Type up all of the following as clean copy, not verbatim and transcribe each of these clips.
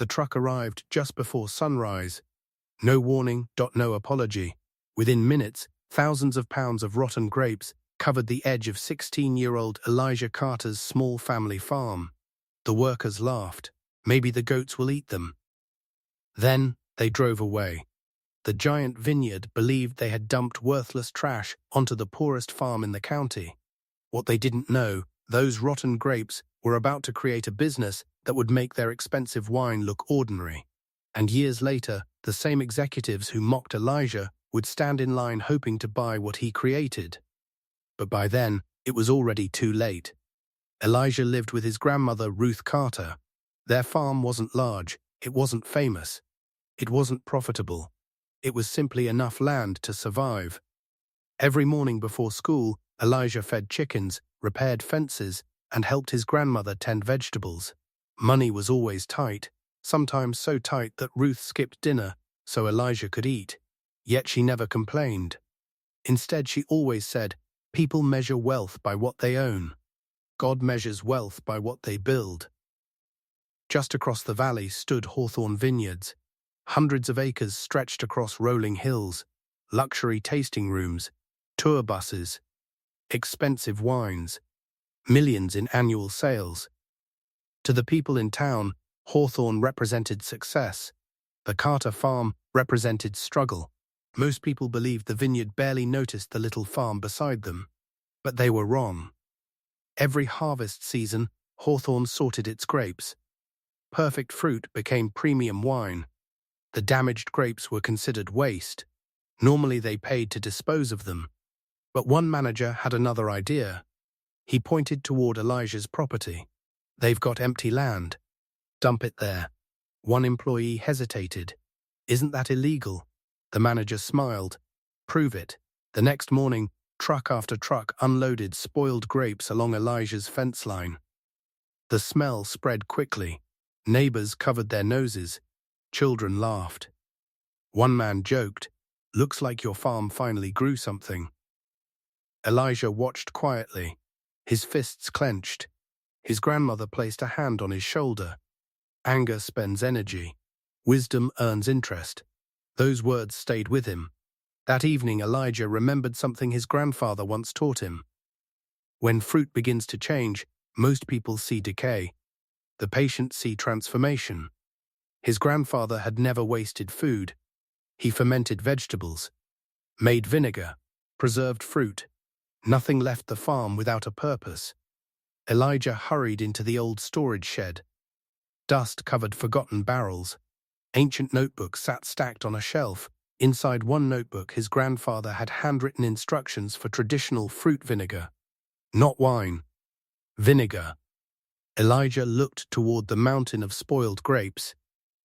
The truck arrived just before sunrise. No warning, no apology. Within minutes, thousands of pounds of rotten grapes covered the edge of 16-year-old Elijah Carter's small family farm. The workers laughed. Maybe the goats will eat them. Then they drove away. The giant vineyard believed they had dumped worthless trash onto the poorest farm in the county. What they didn't know, those rotten grapes were about to create a business that would make their expensive wine look ordinary. And years later, the same executives who mocked Elijah would stand in line hoping to buy what he created. But by then, it was already too late. Elijah lived with his grandmother, Ruth Carter. Their farm wasn't large, it wasn't famous, it wasn't profitable. It was simply enough land to survive. Every morning before school, Elijah fed chickens, repaired fences, and helped his grandmother tend vegetables. Money was always tight, sometimes so tight that Ruth skipped dinner so Elijah could eat. Yet she never complained. Instead, she always said, "People measure wealth by what they own. God measures wealth by what they build." Just across the valley stood Hawthorne Vineyards. Hundreds of acres stretched across rolling hills, luxury tasting rooms, tour buses, expensive wines, millions in annual sales. To the people in town, Hawthorne represented success. The Carter farm represented struggle. Most people believed the vineyard barely noticed the little farm beside them. But they were wrong. Every harvest season, Hawthorne sorted its grapes. Perfect fruit became premium wine. The damaged grapes were considered waste. Normally they paid to dispose of them. But one manager had another idea. He pointed toward Elijah's property. "They've got empty land. Dump it there." One employee hesitated. "Isn't that illegal?" The manager smiled. "Prove it." The next morning, truck after truck unloaded spoiled grapes along Elijah's fence line. The smell spread quickly. Neighbors covered their noses. Children laughed. One man joked, "Looks like your farm finally grew something." Elijah watched quietly, his fists clenched. His grandmother placed a hand on his shoulder. "Anger spends energy. Wisdom earns interest." Those words stayed with him. That evening, Elijah remembered something his grandfather once taught him. When fruit begins to change, most people see decay. The patient see transformation. His grandfather had never wasted food. He fermented vegetables, made vinegar, preserved fruit. Nothing left the farm without a purpose. Elijah hurried into the old storage shed. Dust covered forgotten barrels. Ancient notebooks sat stacked on a shelf. Inside one notebook, his grandfather had handwritten instructions for traditional fruit vinegar. Not wine. Vinegar. Elijah looked toward the mountain of spoiled grapes.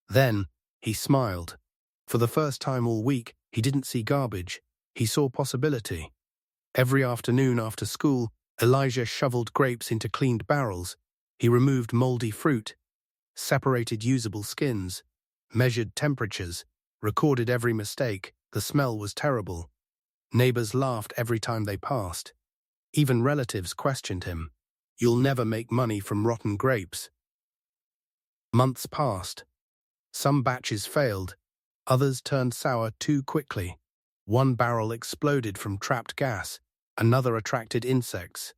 Then, he smiled. For the first time all week, he didn't see garbage. He saw possibility. Every afternoon after school, Elijah shoveled grapes into cleaned barrels. He removed moldy fruit, separated usable skins, measured temperatures, recorded every mistake. The smell was terrible. Neighbors laughed every time they passed. Even relatives questioned him. "You'll never make money from rotten grapes." Months passed. Some batches failed. Others turned sour too quickly. One barrel exploded from trapped gas. Another attracted insects.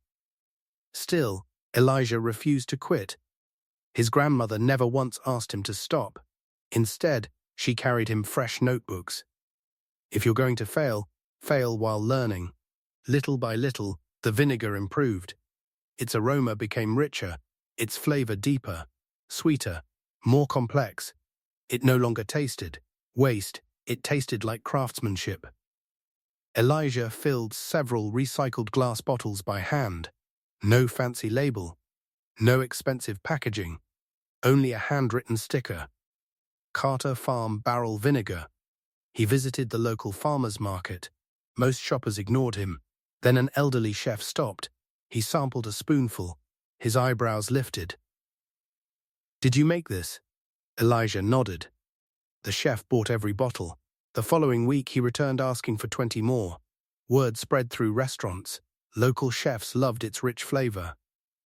Still, Elijah refused to quit. His grandmother never once asked him to stop. Instead, she carried him fresh notebooks. "If you're going to fail, fail while learning." Little by little, the vinegar improved. Its aroma became richer, its flavor deeper, sweeter, more complex. It no longer tasted waste, it tasted like craftsmanship. Elijah filled several recycled glass bottles by hand. No fancy label, no expensive packaging, only a handwritten sticker. Carter Farm Barrel Vinegar. He visited the local farmer's market. Most shoppers ignored him. Then an elderly chef stopped. He sampled a spoonful. His eyebrows lifted. "Did you make this?" Elijah nodded. The chef bought every bottle. The following week he returned asking for 20 more. Word spread through restaurants. Local chefs loved its rich flavor.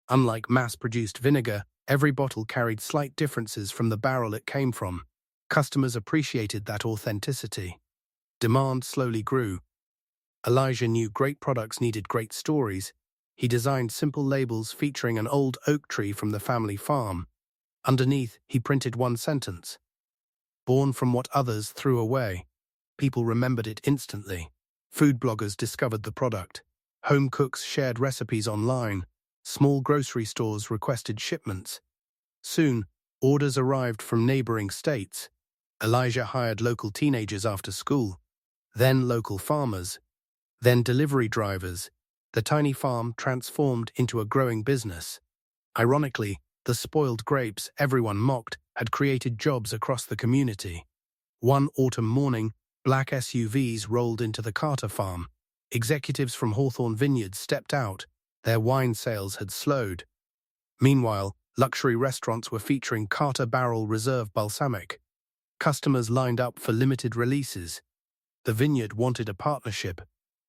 Unlike mass-produced vinegar, Every bottle carried slight differences from the barrel it came from. Customers appreciated that authenticity. Demand slowly grew. Elijah knew great products needed great stories. He designed simple labels featuring an old oak tree from the family farm. Underneath, he printed one sentence: "Born from what others threw away." People remembered it instantly. Food bloggers discovered the product. Home cooks shared recipes online. Small grocery stores requested shipments. Soon, orders arrived from neighboring states. Elijah hired local teenagers after school, then local farmers, then delivery drivers. The tiny farm transformed into a growing business. Ironically, the spoiled grapes everyone mocked had created jobs across the community. One autumn morning, black SUVs rolled into the Carter farm. Executives from Hawthorne Vineyard stepped out. Their wine sales had slowed. Meanwhile, luxury restaurants were featuring Carter Barrel Reserve Balsamic. Customers lined up for limited releases. The vineyard wanted a partnership.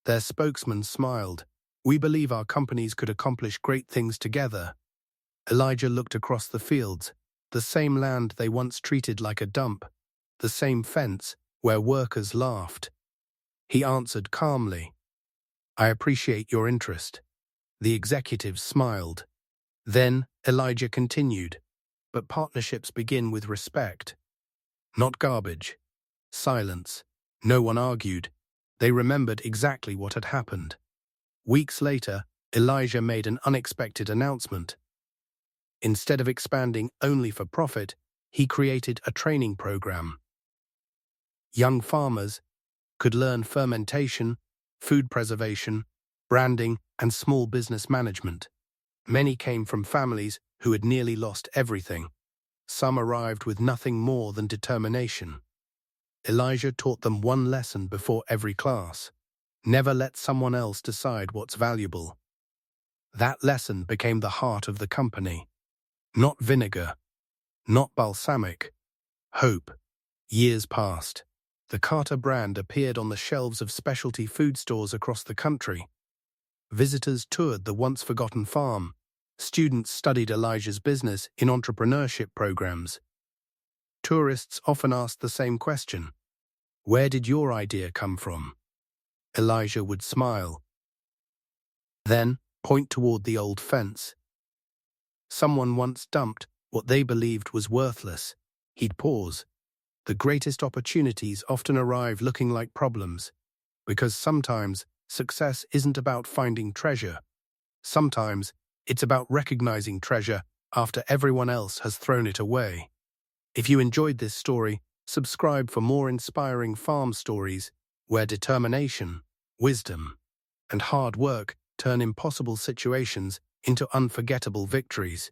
Their spokesman smiled. "We believe our companies could accomplish great things together." Elijah looked across the fields. The same land they once treated like a dump. The same fence where workers laughed. He answered calmly, "I appreciate your interest." The executives smiled. Then Elijah continued, "But partnerships begin with respect. Not garbage. Silence. No one argued. They remembered exactly what had happened. Weeks later, Elijah made an unexpected announcement. Instead of expanding only for profit, he created a training program. Young farmers could learn fermentation, food preservation, branding, and small business management. Many came from families who had nearly lost everything. Some arrived with nothing more than determination. Elijah taught them one lesson before every class: never let someone else decide what's valuable. That lesson became the heart of the company. Not vinegar, not balsamic, hope. Years passed. The Carter brand appeared on the shelves of specialty food stores across the country. Visitors toured the once-forgotten farm. Students studied Elijah's business in entrepreneurship programs. Tourists often asked the same question: "Where did your idea come from?" Elijah would smile, then point toward the old fence. Someone once dumped what they believed was worthless. He'd pause. The greatest opportunities often arrive looking like problems, because sometimes success isn't about finding treasure. Sometimes it's about recognizing treasure after everyone else has thrown it away. If you enjoyed this story, subscribe for more inspiring farm stories where determination, wisdom, and hard work turn impossible situations into unforgettable victories.